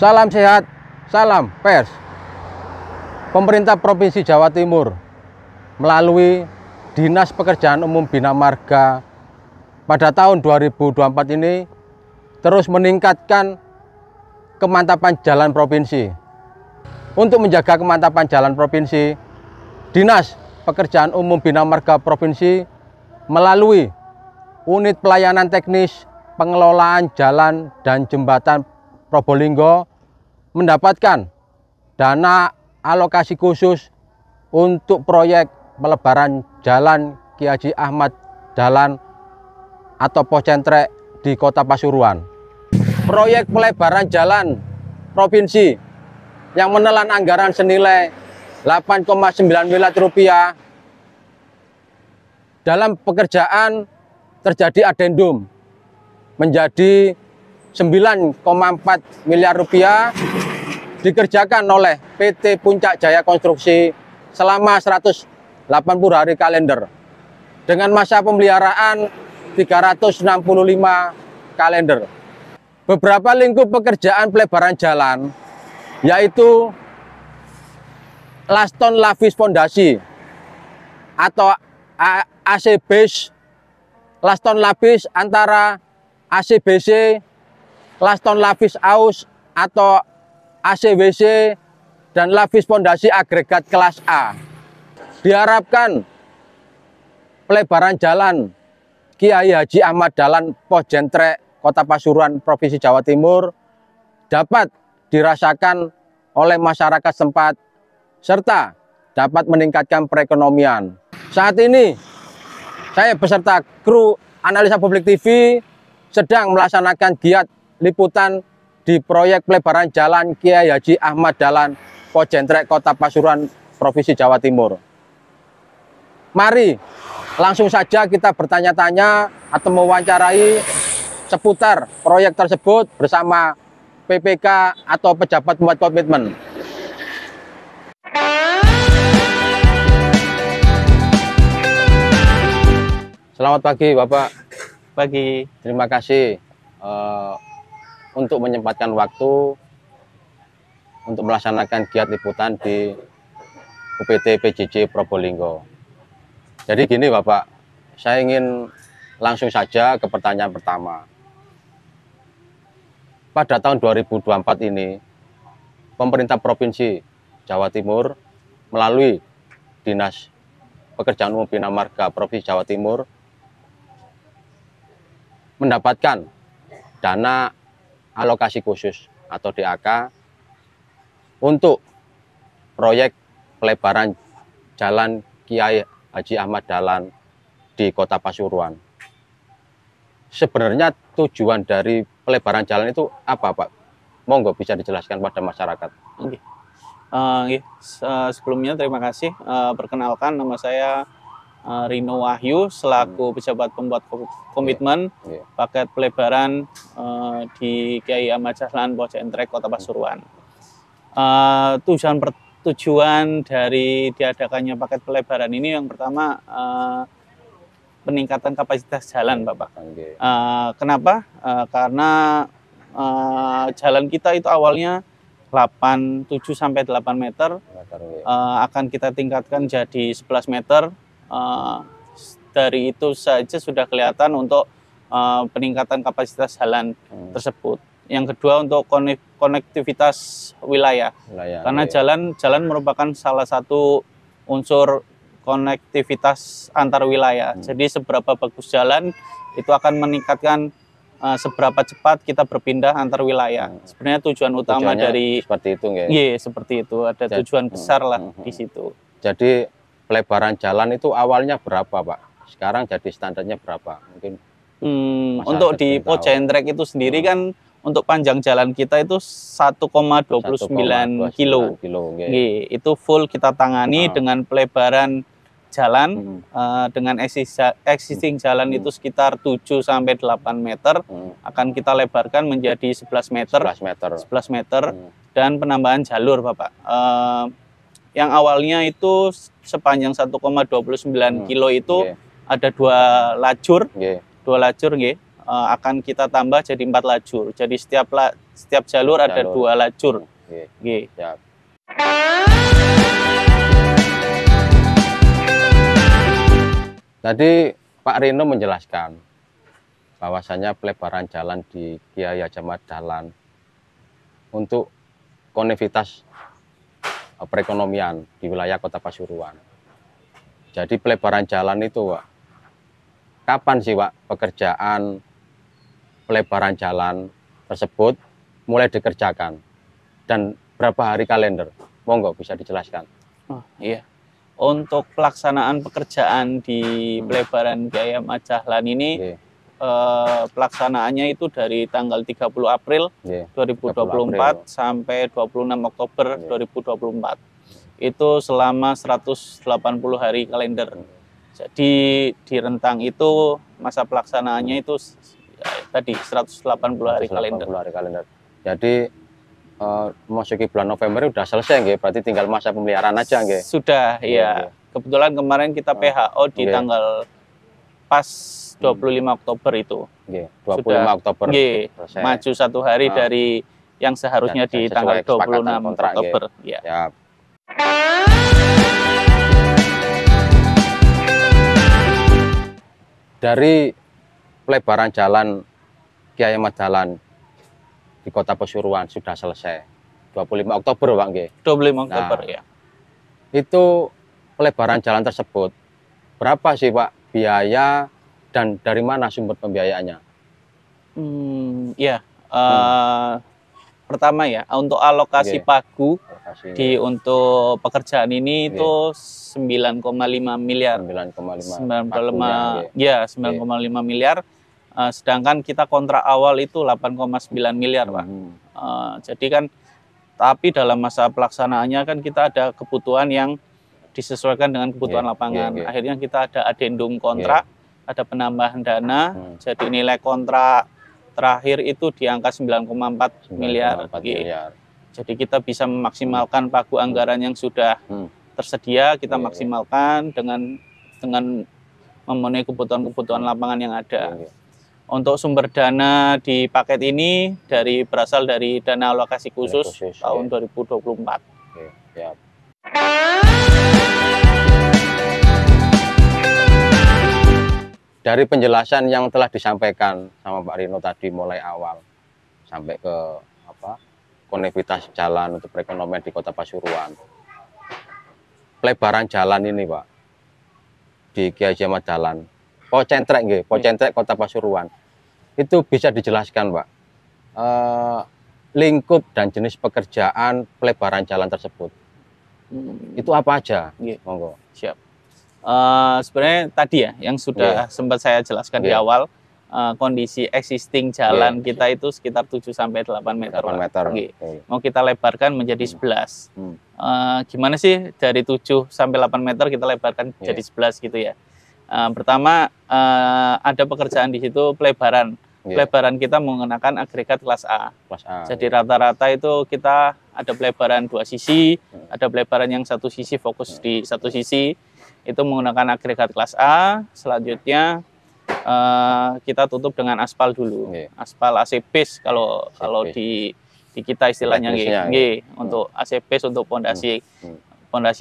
Salam sehat, salam pers. Pemerintah Provinsi Jawa Timur melalui Dinas Pekerjaan Umum Bina Marga pada tahun 2024 ini terus meningkatkan kemantapan jalan provinsi. Untuk menjaga kemantapan jalan provinsi, Dinas Pekerjaan Umum Bina Marga Provinsi melalui Unit Pelayanan Teknis Pengelolaan Jalan dan Jembatan Probolinggo mendapatkan dana alokasi khusus untuk proyek pelebaran Jalan Ki Haji Ahmad Dahlan atau Pocentrek di Kota Pasuruan. Proyek pelebaran jalan provinsi yang menelan anggaran senilai 8,9 miliar rupiah. Dalam pekerjaan terjadi adendum menjadi 9,4 miliar rupiah dikerjakan oleh PT Puncak Jaya Konstruksi selama 180 hari kalender dengan masa pemeliharaan 365 kalender. Beberapa lingkup pekerjaan pelebaran jalan yaitu Laston Lavis Fondasi atau AC Base, Laston Lavis antara ACBC, Laston Lavis Aus atau ACWC, dan Lavis Fondasi agregat kelas A. Diharapkan pelebaran jalan Kiai Haji Ahmad Dahlan Pocentrek Kota Pasuruan Provinsi Jawa Timur dapat dirasakan oleh masyarakat setempat serta dapat meningkatkan perekonomian. Saat ini saya beserta kru Analisa Publik TV sedang melaksanakan giat liputan di proyek pelebaran jalan Kiai Haji Ahmad Dahlan Pocentrek Kota Pasuruan Provinsi Jawa Timur. Mari langsung saja kita bertanya-tanya atau mewawancarai seputar proyek tersebut bersama PPK atau pejabat pembuat komitmen. Selamat pagi Bapak. Pagi. Terima kasih untuk menyempatkan waktu untuk melaksanakan giat liputan di UPT PJJ Probolinggo. Jadi gini Bapak, saya ingin langsung saja ke pertanyaan pertama. Pada tahun 2024 ini, pemerintah Provinsi Jawa Timur melalui Dinas Pekerjaan Umum Bina Marga Provinsi Jawa Timur mendapatkan dana alokasi khusus atau DAK untuk proyek pelebaran Jalan Kiai Haji Ahmad Dahlan di Kota Pasuruan. Sebenarnya tujuan dari pelebaran jalan itu apa, Pak? Monggo bisa dijelaskan pada masyarakat. Sebelumnya terima kasih. Perkenalkan, nama saya Rino Wahyu selaku pejabat pembuat komitmen paket pelebaran di Kiai Ahmad Dahlan Pocentrek Kota Pasuruan. Tujuan dari diadakannya paket pelebaran ini yang pertama peningkatan kapasitas jalan, Bapak. Kenapa? Karena jalan kita itu awalnya 7 sampai 8 meter, akan kita tingkatkan jadi 11 meter. Dari itu saja sudah kelihatan untuk peningkatan kapasitas jalan tersebut. Yang kedua untuk konektivitas wilayah, karena jalan merupakan salah satu unsur konektivitas antar wilayah. Jadi seberapa bagus jalan itu akan meningkatkan seberapa cepat kita berpindah antar wilayah. Sebenarnya tujuan utama dari seperti itu, seperti itu. Ada tujuan besar lah di situ. Jadi pelebaran jalan itu awalnya berapa, Pak? Sekarang jadi standarnya berapa? Mungkin untuk di Pocentrek itu sendiri kan untuk panjang jalan kita itu 1,29 kilo. Itu full kita tangani dengan pelebaran jalan dengan existing jalan itu sekitar 7 sampai 8 meter akan kita lebarkan menjadi 11 meter. Dan penambahan jalur, Bapak. Yang awalnya itu sepanjang 1,29 kilo itu ada 2 lajur, akan kita tambah jadi 4 lajur. Jadi setiap jalur ada 2 lajur. Nggih. Siap. Tadi Pak Rino menjelaskan bahwasanya pelebaran jalan di Kiai Haji Ahmad Dahlan untuk konektivitas perekonomian di wilayah Kota Pasuruan. Jadi pelebaran jalan itu, Pak, kapan sih, Pak, pekerjaan pelebaran jalan tersebut mulai dikerjakan dan berapa hari kalender? Monggo bisa dijelaskan. Oh, iya. Untuk pelaksanaan pekerjaan di pelebaran Kiai Ahmad Dahlan ini, pelaksanaannya itu dari tanggal 30 April 2024 sampai 26 Oktober 2024. Itu selama 180 hari kalender. Jadi di rentang itu masa pelaksanaannya itu tadi 180 hari kalender. Jadi memasuki bulan November udah selesai nggih, berarti tinggal masa pemeliharaan aja nggih. Sudah, iya. Kebetulan kemarin kita PHO di tanggal pas 25 Oktober itu. 25 sudah, Oktober. Maju 1 hari dari yang seharusnya di tanggal 26 Oktober. Ya. Dari pelebaran jalan Kiai Ahmad Dahlan di Kota Pasuruan sudah selesai 25 Oktober, Pak nggih. 25 Oktober ya. Itu pelebaran jalan tersebut berapa sih, Pak, biaya dan dari mana sumber pembiayaannya? Pertama ya, untuk alokasi pagu untuk pekerjaan ini itu 9,5 miliar. 9,5 miliar. Sedangkan kita kontrak awal itu 8,9 miliar, Pak. Jadi kan, tapi dalam masa pelaksanaannya kan kita ada kebutuhan yang disesuaikan dengan kebutuhan lapangan. Akhirnya kita ada adendum kontrak, ada penambahan dana. Jadi nilai kontrak terakhir itu di angka 9,4 miliar. Jadi kita bisa memaksimalkan pagu anggaran yang sudah tersedia, kita maksimalkan dengan memenuhi kebutuhan lapangan yang ada. Untuk sumber dana di paket ini berasal dari dana alokasi khusus tahun 2024. Dari penjelasan yang telah disampaikan sama Pak Rino tadi mulai awal sampai ke konektivitas jalan untuk perekonomian di Kota Pasuruan, pelebaran jalan ini, Pak, di Kiai Haji Ahmad Dahlan, Pocentrek Kota Pasuruan, itu bisa dijelaskan, Pak, lingkup dan jenis pekerjaan pelebaran jalan tersebut itu apa aja? Monggo. Siap. Sebenarnya tadi ya yang sudah sempat saya jelaskan di awal, kondisi existing jalan kita itu sekitar 7-8 meter. 8 meter. Mau kita lebarkan menjadi 11. Gimana sih dari 7-8 meter kita lebarkan jadi 11 gitu ya? Pertama, ada pekerjaan di situ pelebaran. Pelebaran kita menggunakan agregat kelas A. Jadi rata-rata itu kita ada pelebaran 2 sisi, ada pelebaran yang 1 sisi fokus di 1 sisi, itu menggunakan agregat kelas A. Selanjutnya kita tutup dengan aspal dulu, aspal AC base kalau di kita istilahnya untuk AC base untuk pondasi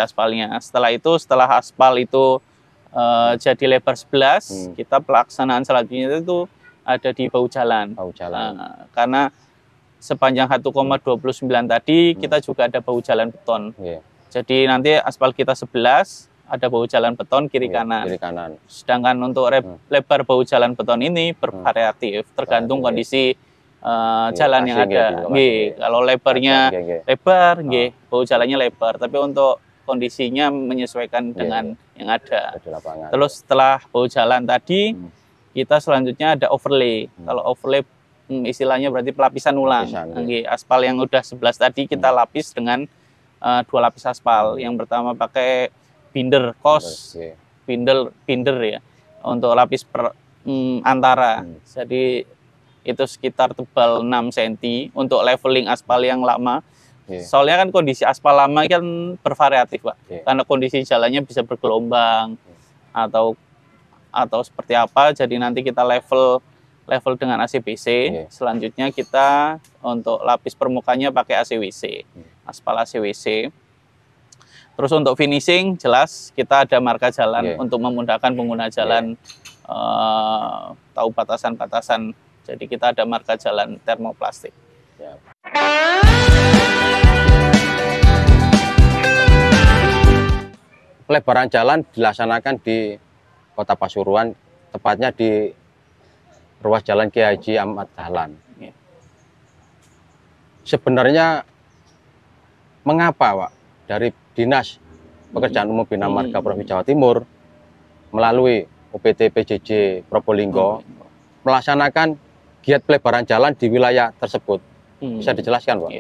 aspalnya. Setelah aspal itu jadi lebar 11, kita pelaksanaan selanjutnya itu ada di bahu jalan. Karena sepanjang 1,29 tadi kita juga ada bahu jalan beton. Jadi nanti aspal kita 11, ada bahu jalan beton kiri kanan. Sedangkan untuk lebar bahu jalan beton ini bervariatif, tergantung kondisi jalan yang ada. Kalau lebarnya lebar, bahu jalannya lebar. Tapi untuk kondisinya menyesuaikan dengan yang ada. Terus setelah bahu jalan tadi, kita selanjutnya ada overlay. Kalau overlay istilahnya berarti pelapisan ulang. Aspal yang udah 11 tadi kita lapis dengan 2 lapis aspal. Yang pertama pakai binder kos, binder ya, untuk lapis antara. Jadi itu sekitar tebal 6 cm untuk leveling aspal yang lama. Soalnya kan kondisi aspal lama kan bervariatif, Pak. Karena kondisi jalannya bisa bergelombang atau seperti apa, jadi nanti kita level level dengan ACBC. Selanjutnya kita untuk lapis permukaannya pakai ACWC, aspal ACWC. Terus untuk finishing jelas kita ada marka jalan untuk memudahkan pengguna jalan tahu batasan-batasan. Jadi kita ada marka jalan termoplastik. Pelebaran jalan dilaksanakan di Kota Pasuruan, tepatnya di ruas jalan Kiai Haji Ahmad Dahlan. Sebenarnya mengapa, Pak, dari Dinas Pekerjaan Umum Bina Marga Provinsi Jawa Timur melalui UPT PJJ Probolinggo melaksanakan giat pelebaran jalan di wilayah tersebut? Bisa dijelaskan, Pak?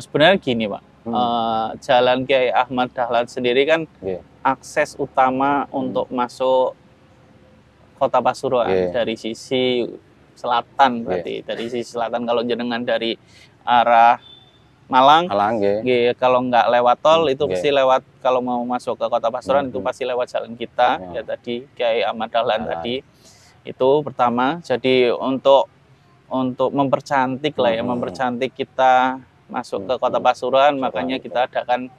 Sebenarnya gini, Pak. Jalan Kiai Ahmad Dahlan sendiri kan akses utama untuk masuk Kota Pasuruan dari sisi selatan, berarti dari sisi selatan. Kalau jenengan dari arah Malang, kalau nggak lewat tol itu pasti lewat, kalau mau masuk ke Kota Pasuruan itu pasti lewat jalan kita ya tadi Kiai Ahmad Dahlan tadi. Itu pertama. Jadi untuk mempercantik lah ya, mempercantik kita masuk ke Kota Pasuruan, makanya kita adakan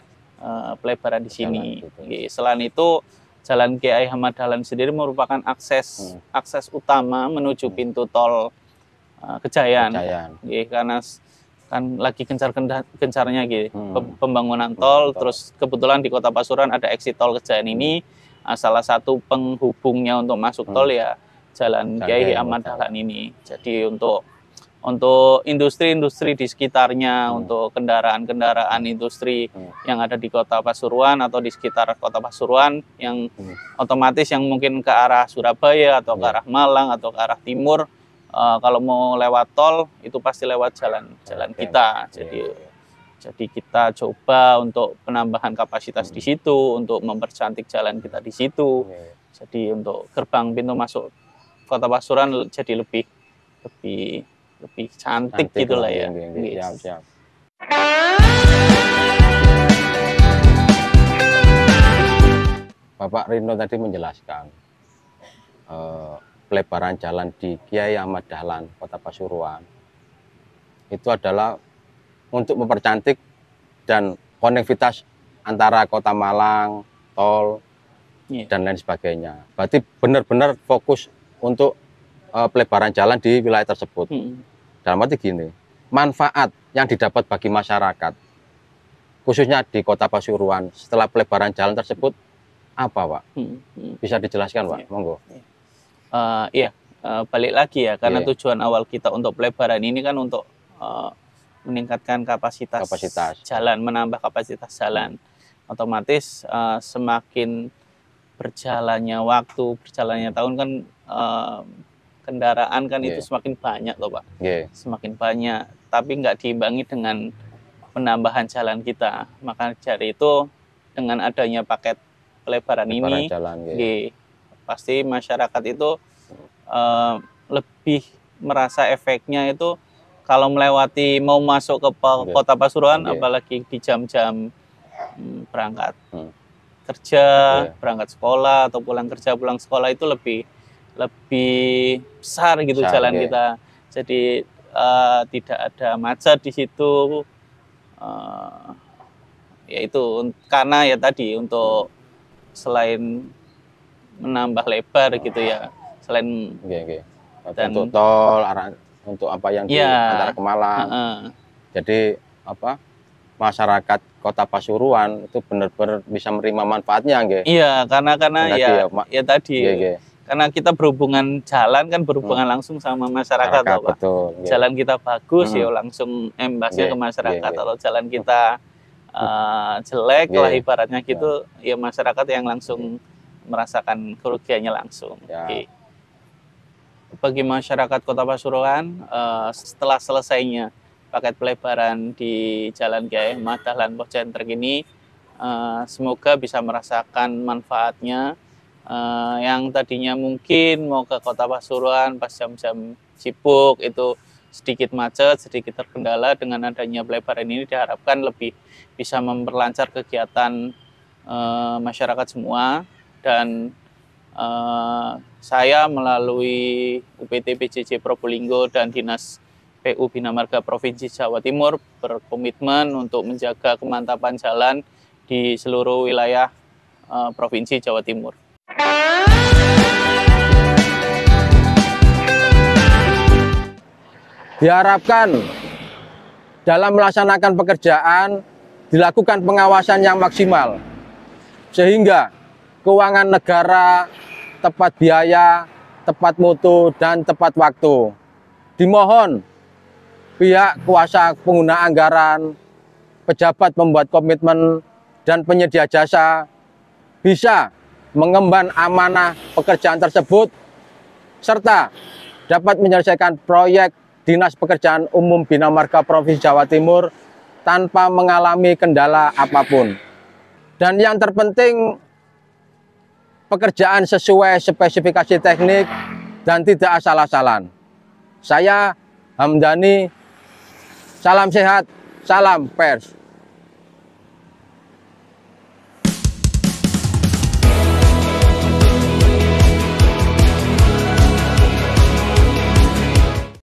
pelebaran di sini. Selain itu, Jalan Kiai Ahmad Dahlan sendiri merupakan akses utama menuju pintu tol Kejayaan. Karena kan lagi gencar-gencarnya pembangunan tol. Terus kebetulan di Kota Pasuruan ada exit tol Kejayaan ini. Salah satu penghubungnya untuk masuk tol ya Jalan Kiai Ahmad Dahlan ini. Jadi untuk industri-industri di sekitarnya, untuk kendaraan-kendaraan industri yang ada di Kota Pasuruan atau di sekitar Kota Pasuruan yang otomatis yang mungkin ke arah Surabaya atau ke arah Malang atau ke arah timur, kalau mau lewat tol itu pasti lewat jalan kita. Jadi kita coba untuk penambahan kapasitas di situ, untuk mempercantik jalan kita di situ. Jadi untuk gerbang pintu masuk Kota Pasuruan jadi lebih cantik gitulah ya. Siap. Bapak Rino tadi menjelaskan pelebaran jalan di Kiai Ahmad Dahlan, Kota Pasuruan itu adalah untuk mempercantik dan konektivitas antara Kota Malang, tol, dan lain sebagainya. Berarti benar-benar fokus untuk pelebaran jalan di wilayah tersebut. Dalam arti gini, manfaat yang didapat bagi masyarakat, khususnya di Kota Pasuruan setelah pelebaran jalan tersebut, apa, Pak? Bisa dijelaskan, Pak? Monggo. Balik lagi ya, karena tujuan awal kita untuk pelebaran ini kan untuk meningkatkan kapasitas jalan, menambah kapasitas jalan. Otomatis semakin berjalannya waktu, berjalannya tahun kan kendaraan kan itu semakin banyak loh, Pak. Semakin banyak, tapi nggak diimbangi dengan penambahan jalan kita. Maka dari itu dengan adanya paket pelebaran ini, pasti masyarakat itu lebih merasa efeknya itu kalau melewati mau masuk ke Kota Pasuruan, apalagi di jam-jam berangkat kerja, berangkat sekolah atau pulang kerja pulang sekolah itu lebih besar gitu jalan kita. Jadi tidak ada macet di situ. Yaitu karena ya tadi untuk selain menambah lebar gitu ya, selain dan untuk tol untuk apa yang di antara ke Malang. Jadi masyarakat Kota Pasuruan itu benar-benar bisa menerima manfaatnya, nggih. Iya, karena tadi karena kita berhubungan jalan kan berhubungan langsung sama masyarakat, Pak. Betul. Jalan kita bagus ya langsung imbasnya ke masyarakat. Kalau jalan kita jelek lah ibaratnya gitu, ya masyarakat yang langsung merasakan kerugiannya langsung. Bagi masyarakat Kota Pasuruan, setelah selesainya paket pelebaran di Jalan Kiai Ahmad Dahlan Pocentrek ini, semoga bisa merasakan manfaatnya. Yang tadinya mungkin mau ke Kota Pasuruan pas jam-jam sibuk itu sedikit macet, sedikit terkendala, dengan adanya pelebaran ini diharapkan lebih bisa memperlancar kegiatan masyarakat semua, dan saya melalui UPT PJJ Probolinggo dan Dinas PU Bina Marga Provinsi Jawa Timur berkomitmen untuk menjaga kemantapan jalan di seluruh wilayah Provinsi Jawa Timur. Diharapkan dalam melaksanakan pekerjaan dilakukan pengawasan yang maksimal sehingga keuangan negara tepat biaya, tepat mutu, dan tepat waktu. Dimohon pihak kuasa pengguna anggaran, pejabat pembuat komitmen, dan penyedia jasa bisa mengemban amanah pekerjaan tersebut serta dapat menyelesaikan proyek Dinas Pekerjaan Umum Bina Marga Provinsi Jawa Timur tanpa mengalami kendala apapun. Dan yang terpenting, pekerjaan sesuai spesifikasi teknik dan tidak asal-asalan. Saya Hamdani, salam sehat, salam pers.